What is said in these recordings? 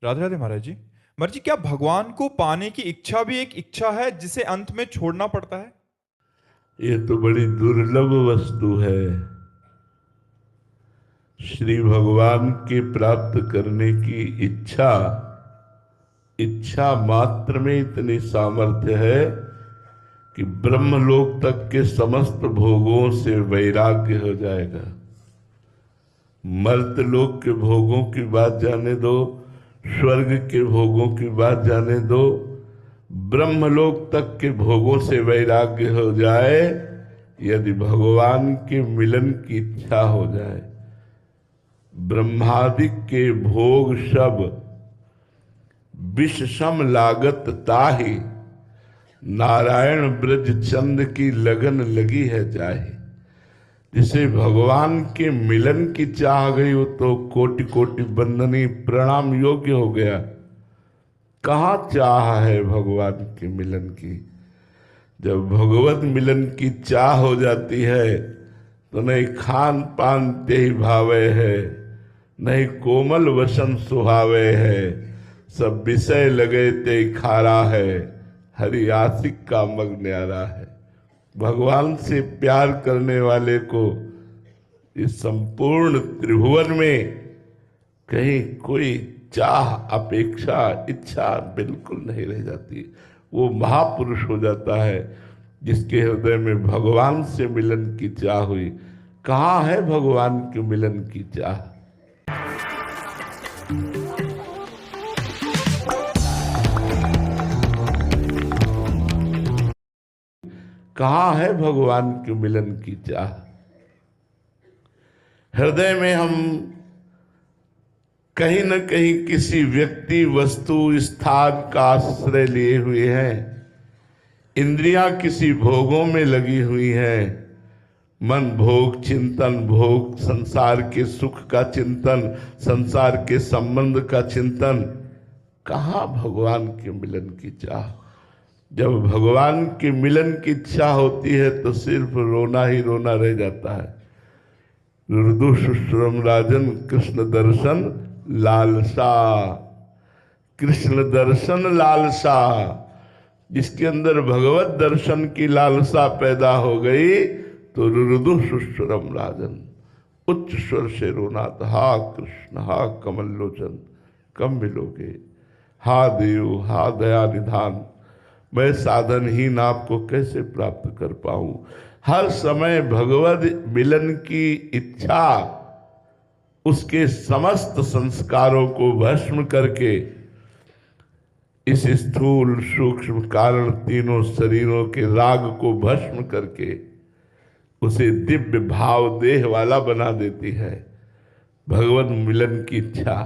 राधे राधे महाराज जी। महाराज जी, क्या भगवान को पाने की इच्छा भी एक इच्छा है जिसे अंत में छोड़ना पड़ता है? ये तो बड़ी दुर्लभ वस्तु है। श्री भगवान के प्राप्त करने की इच्छा, इच्छा मात्र में इतनी सामर्थ्य है कि ब्रह्मलोक तक के समस्त भोगों से वैराग्य हो जाएगा। मर्तलोक के भोगों की बात जाने दो, स्वर्ग के भोगों की बात जाने दो, ब्रह्मलोक तक के भोगों से वैराग्य हो जाए यदि भगवान के मिलन की इच्छा हो जाए। ब्रह्मादि के भोग सब विष सम लागत ताहि, नारायण ब्रज चंद की लगन लगी है जाहि। जिसे भगवान के मिलन की चाह गई वो तो कोटि कोटि बंदनी प्रणाम योग्य हो गया। कहाँ चाह है भगवान के मिलन की? जब भगवत मिलन की चाह हो जाती है तो नहीं खान पान ते ही भावे है, नहीं कोमल वसन सुहावे है, सब विषय लगे ते खारा है, हरि आशिक का मग न्यारा है। भगवान से प्यार करने वाले को इस संपूर्ण त्रिभुवन में कहीं कोई चाह, अपेक्षा, इच्छा बिल्कुल नहीं रह जाती। वो महापुरुष हो जाता है जिसके हृदय में भगवान से मिलन की चाह हुई। कहाँ है भगवान के मिलन की चाह? कहाँ है भगवान के मिलन की चाह? हृदय में हम कहीं न कहीं किसी व्यक्ति, वस्तु, स्थान का आश्रय लिए हुए हैं। इंद्रियां किसी भोगों में लगी हुई हैं। मन भोग चिंतन, भोग संसार के सुख का चिंतन, संसार के संबंध का चिंतन। कहाँ भगवान के मिलन की चाह? जब भगवान के मिलन की इच्छा होती है तो सिर्फ रोना ही रोना रह जाता है। रुदु सुश्रम राजन कृष्ण दर्शन लालसा, कृष्ण दर्शन लालसा। जिसके अंदर भगवत दर्शन की लालसा पैदा हो गई तो रुदु सुश्रम राजन, उच्च स्वर से रोना था, हा कृष्ण हा कमल लोचन कब मिलोगे, हा देव हा दया निधान, मैं साधनहीन आपको कैसे प्राप्त कर पाऊं। हर समय भगवत मिलन की इच्छा उसके समस्त संस्कारों को भस्म करके इस स्थूल सूक्ष्म कारण तीनों शरीरों के राग को भस्म करके उसे दिव्य भाव देह वाला बना देती है भगवत मिलन की इच्छा।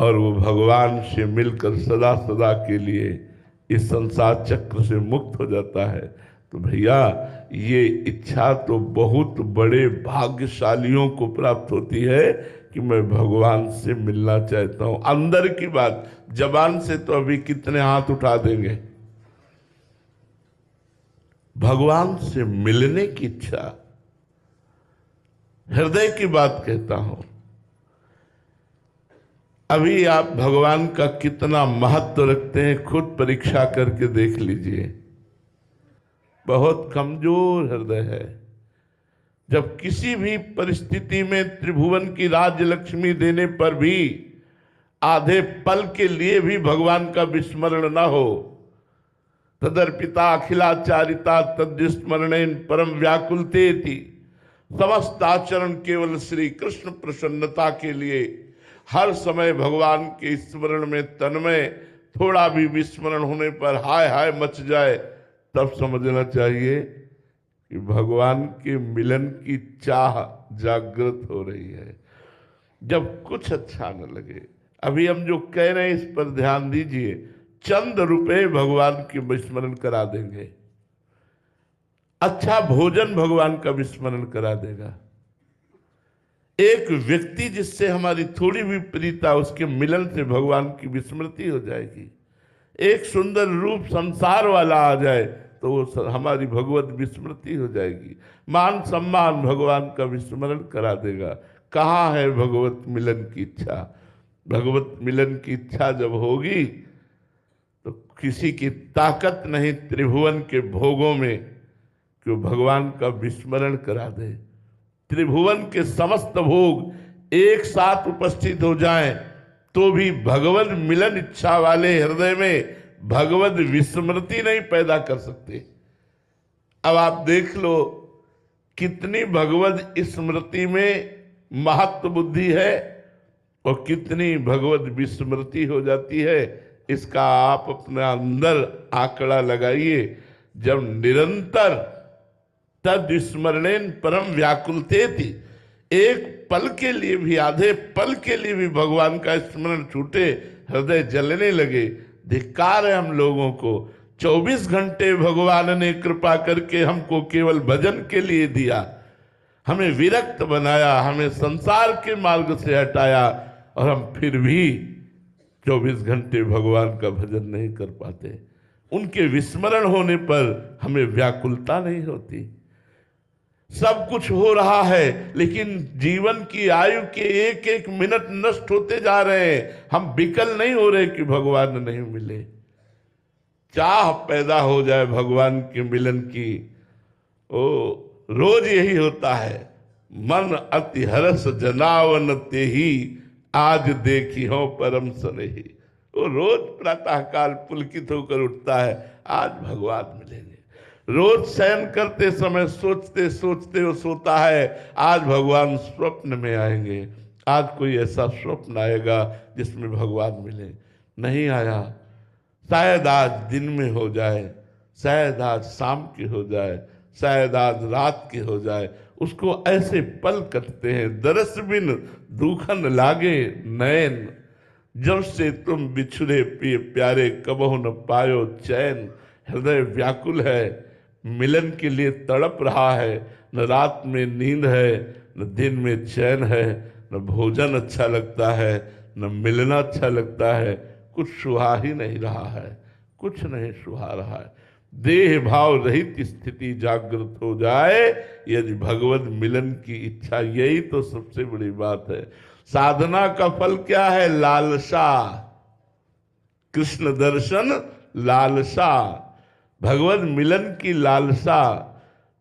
और वो भगवान से मिलकर सदा सदा के लिए इस संसार चक्र से मुक्त हो जाता है। तो भैया ये इच्छा तो बहुत बड़े भाग्यशालियों को प्राप्त होती है कि मैं भगवान से मिलना चाहता हूं। अंदर की बात, जबान से तो अभी कितने हाथ उठा देंगे। भगवान से मिलने की इच्छा, हृदय की बात कहता हूं। अभी आप भगवान का कितना महत्व रखते हैं खुद परीक्षा करके देख लीजिए। बहुत कमजोर हृदय है। जब किसी भी परिस्थिति में त्रिभुवन की राज्य लक्ष्मी देने पर भी आधे पल के लिए भी भगवान का विस्मरण न हो, तदर्पिता अखिलाचारिता तद्स्मरणेन परम व्याकुलते थी। समस्त आचरण केवल श्री कृष्ण प्रसन्नता के लिए, हर समय भगवान के स्मरण में तन्मय, थोड़ा भी विस्मरण होने पर हाय हाय मच जाए, तब समझना चाहिए कि भगवान के मिलन की चाह जागृत हो रही है। जब कुछ अच्छा न लगे, अभी हम जो कह रहे हैं इस पर ध्यान दीजिए, चंद रुपए भगवान के विस्मरण करा देंगे। अच्छा भोजन भगवान का विस्मरण करा देगा। एक व्यक्ति जिससे हमारी थोड़ी भी प्रीता, उसके मिलन से भगवान की विस्मृति हो जाएगी। एक सुंदर रूप संसार वाला आ जाए तो वो हमारी भगवत विस्मृति हो जाएगी। मान सम्मान भगवान का विस्मरण करा देगा। कहाँ है भगवत मिलन की इच्छा? भगवत मिलन की इच्छा जब होगी तो किसी की ताकत नहीं त्रिभुवन के भोगों में कि वो भगवान का विस्मरण करा दे। त्रिभुवन के समस्त भोग एक साथ उपस्थित हो जाएं तो भी भगवत मिलन इच्छा वाले हृदय में भगवत विस्मृति नहीं पैदा कर सकते। अब आप देख लो कितनी भगवत स्मृति में महत्व बुद्धि है और कितनी भगवत विस्मृति हो जाती है। इसका आप अपने अंदर आंकड़ा लगाइए। जब निरंतर तद स्मरणेन परम व्याकुलते थी, एक पल के लिए भी, आधे पल के लिए भी भगवान का स्मरण छूटे हृदय जलने लगे। धिक्कार है हम लोगों को। 24 घंटे भगवान ने कृपा करके हमको केवल भजन के लिए दिया, हमें विरक्त बनाया, हमें संसार के मार्ग से हटाया और हम फिर भी 24 घंटे भगवान का भजन नहीं कर पाते। उनके विस्मरण होने पर हमें व्याकुलता नहीं होती। सब कुछ हो रहा है लेकिन जीवन की आयु के एक एक मिनट नष्ट होते जा रहे हैं। हम विकल नहीं हो रहे कि भगवान नहीं मिले। चाह पैदा हो जाए भगवान के मिलन की। ओ रोज यही होता है। मन अति हरस जनावन ते ही आज देखी हो परम स्नेही। वो रोज प्रातः काल पुलकित होकर उठता है, आज भगवान मिलेंगे। रोज शयन करते समय सोचते सोचते वो सोता है, आज भगवान स्वप्न में आएंगे, आज कोई ऐसा स्वप्न आएगा जिसमें भगवान मिले। नहीं आया, शायद आज दिन में हो जाए, शायद आज शाम की हो जाए, शायद आज रात की हो जाए। उसको ऐसे पल कटते हैं। दरस बिन दुखन लागे नयन, जब से तुम बिछुड़े पिए प्यारे कबहु न पायो चैन। हृदय व्याकुल है, मिलन के लिए तड़प रहा है। न रात में नींद है, न दिन में चैन है, न भोजन अच्छा लगता है, न मिलना अच्छा लगता है। कुछ सुहा ही नहीं रहा है, कुछ नहीं सुहा रहा है। देह भाव रहित स्थिति जागृत हो जाए यदि भगवत मिलन की इच्छा, यही तो सबसे बड़ी बात है। साधना का फल क्या है? लालसा, कृष्ण दर्शन लालसा, भगवत मिलन की लालसा।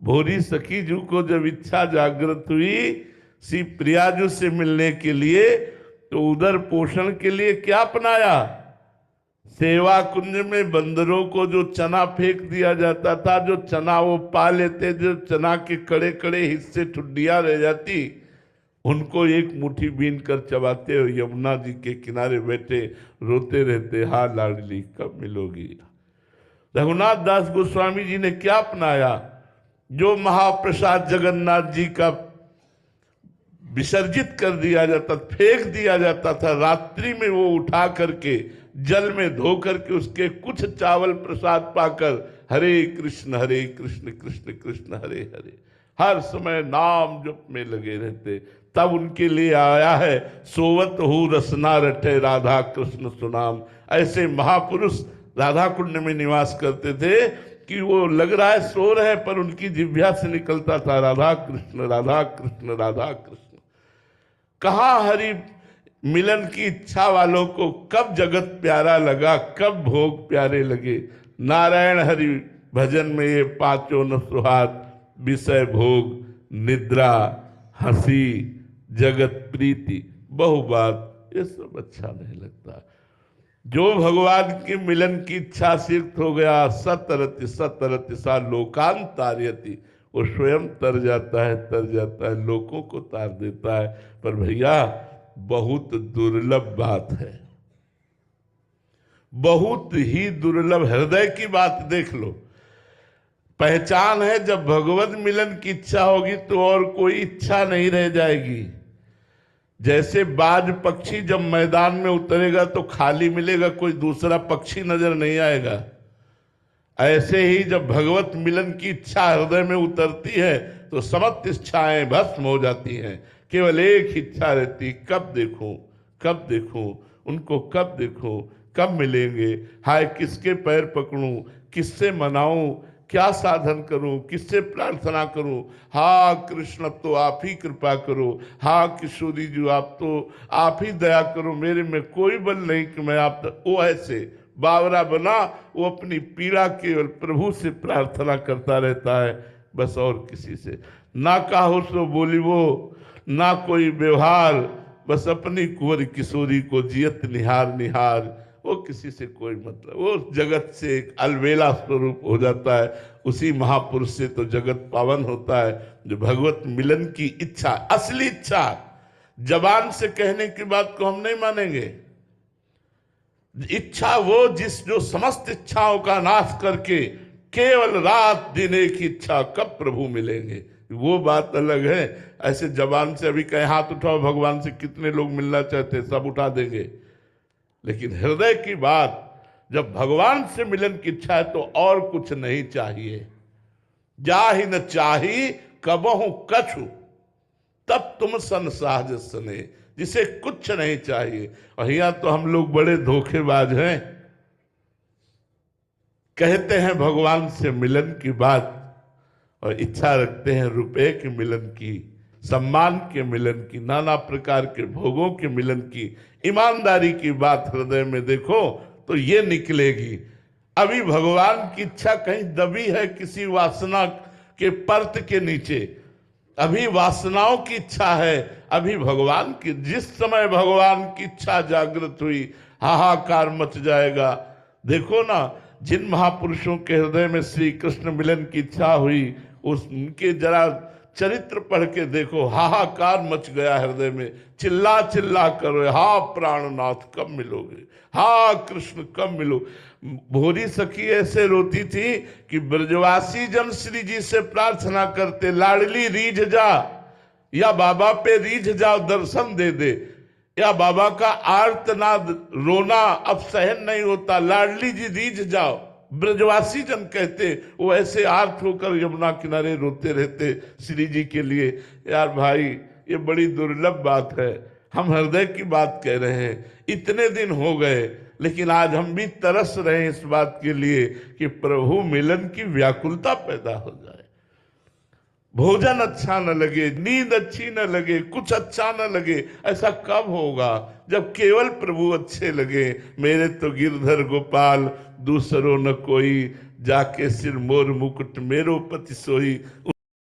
भोरी सखी जू को जब इच्छा जागृत हुई श्री प्रियाजू से मिलने के लिए, तो उधर पोषण के लिए क्या अपनाया? सेवा कुंज में बंदरों को जो चना फेंक दिया जाता था, जो चना वो पा लेते, जो चना के कड़े कड़े हिस्से ठुड्डियां रह जाती, उनको एक मुट्ठी बीन कर चबाते और यमुना जी के किनारे बैठे रोते रहते, हाँ लाडली कब मिलोगी। रघुनाथ दास गोस्वामी जी ने क्या अपनाया? जो महाप्रसाद जगन्नाथ जी का विसर्जित कर दिया जाता, फेंक दिया जाता था, रात्रि में वो उठा करके जल में धो करके उसके कुछ चावल प्रसाद पाकर हरे कृष्ण कृष्ण कृष्ण हरे हरे हर समय नाम जप में लगे रहते। तब उनके लिए आया है सोवत हो रसना रटे राधा कृष्ण सुनाम। ऐसे महापुरुष राधा कुंड में निवास करते थे कि वो लग रहा है सो रहे, पर उनकी जिह्वा से निकलता था राधा कृष्ण राधा कृष्ण राधा कृष्ण। कहाँ हरि मिलन की इच्छा वालों को कब जगत प्यारा लगा, कब भोग प्यारे लगे। नारायण हरि भजन में ये पांचों न सुहात, विषय भोग, निद्रा, हंसी, जगत प्रीति, बहुबात, ये सब अच्छा नहीं लगता। जो भगवान के मिलन की इच्छा से युक्त हो गया, सतरति सतरति सा लोकांतार्यति, वो स्वयं तर जाता है, लोगों को तार देता है। पर भैया बहुत दुर्लभ बात है, बहुत ही दुर्लभ। हृदय की बात देख लो। पहचान है जब भगवत मिलन की इच्छा होगी तो और कोई इच्छा नहीं रह जाएगी। जैसे बाज पक्षी जब मैदान में उतरेगा तो खाली मिलेगा, कोई दूसरा पक्षी नजर नहीं आएगा। ऐसे ही जब भगवत मिलन की इच्छा हृदय में उतरती है तो समस्त इच्छाएं भस्म हो जाती हैं। केवल एक इच्छा रहती, कब देखूं, कब देखूं उनको, कब देखूं, कब मिलेंगे, हाय किसके पैर पकड़ूं, किससे मनाऊं, क्या साधन करूं, किससे प्रार्थना करूं? हा कृष्ण, अब तो आप ही कृपा करो। हा किशोरी जी, आप ही दया करो, मेरे में कोई बल नहीं कि मैं आप वो ऐसे बावरा बना, वो अपनी पीड़ा केवल प्रभु से प्रार्थना करता रहता है, बस और किसी से ना काहो सो बोली वो, ना कोई व्यवहार, बस अपनी कुंवर किशोरी को जियत निहार निहार। वो किसी से कोई मतलब, वो जगत से एक अलबेला स्वरूप हो जाता है। उसी महापुरुष से तो जगत पावन होता है, जो भगवत मिलन की इच्छा, असली इच्छा, जबान से कहने की बात को हम नहीं मानेंगे। इच्छा वो जो समस्त इच्छाओं का नाश करके केवल रात दिन एक ही इच्छा, कब प्रभु मिलेंगे, वो बात अलग है। ऐसे जबान से अभी कहे हाथ उठाओ भगवान से, कितने लोग मिलना चाहते, सब उठा देंगे। लेकिन हृदय की बात, जब भगवान से मिलन की इच्छा है तो और कुछ नहीं चाहिए। जा ही न चाही कबहू कछु, तब तुम सन साज सने, जिसे कुछ नहीं चाहिए। और यहाँ तो हम लोग बड़े धोखेबाज हैं, कहते हैं भगवान से मिलन की बात और इच्छा रखते हैं रुपए के मिलन की, सम्मान के मिलन की, नाना प्रकार के भोगों के मिलन की। ईमानदारी की बात हृदय में देखो तो ये निकलेगी। अभी भगवान की इच्छा कहीं दबी है किसी वासना के परत के नीचे, अभी वासनाओं की इच्छा है। अभी भगवान की, जिस समय भगवान की इच्छा जागृत हुई, हाहाकार मच जाएगा। देखो ना, जिन महापुरुषों के हृदय में श्री कृष्ण मिलन की इच्छा हुई, उनके जरा चरित्र पढ़ के देखो, हाहाकार मच गया हृदय में। चिल्ला चिल्ला करो, हा प्राणनाथ कब मिलोगे, हा कृष्ण कब मिलो। भोरी सखी ऐसे रोती थी कि ब्रजवासी जन श्री जी से प्रार्थना करते, लाडली रीझ जा, या बाबा पे रीझ जाओ, दर्शन दे दे, या बाबा का आर्तनाद रोना अब सहन नहीं होता, लाडली जी रीझ जाओ। ब्रजवासी जन कहते, वो ऐसे आर्त होकर यमुना किनारे रोते रहते श्री जी के लिए। यार भाई, ये बड़ी दुर्लभ बात है। हम हृदय की बात कह रहे हैं। इतने दिन हो गए, लेकिन आज हम भी तरस रहे हैं इस बात के लिए कि प्रभु मिलन की व्याकुलता पैदा हो जाए। भोजन अच्छा न लगे, नींद अच्छी न लगे, कुछ अच्छा न लगे। ऐसा कब होगा? जब केवल प्रभु अच्छे लगे। मेरे तो गिरधर गोपाल दूसरो न कोई, जाके सिर मोर मुकुट मेरो पति सोई।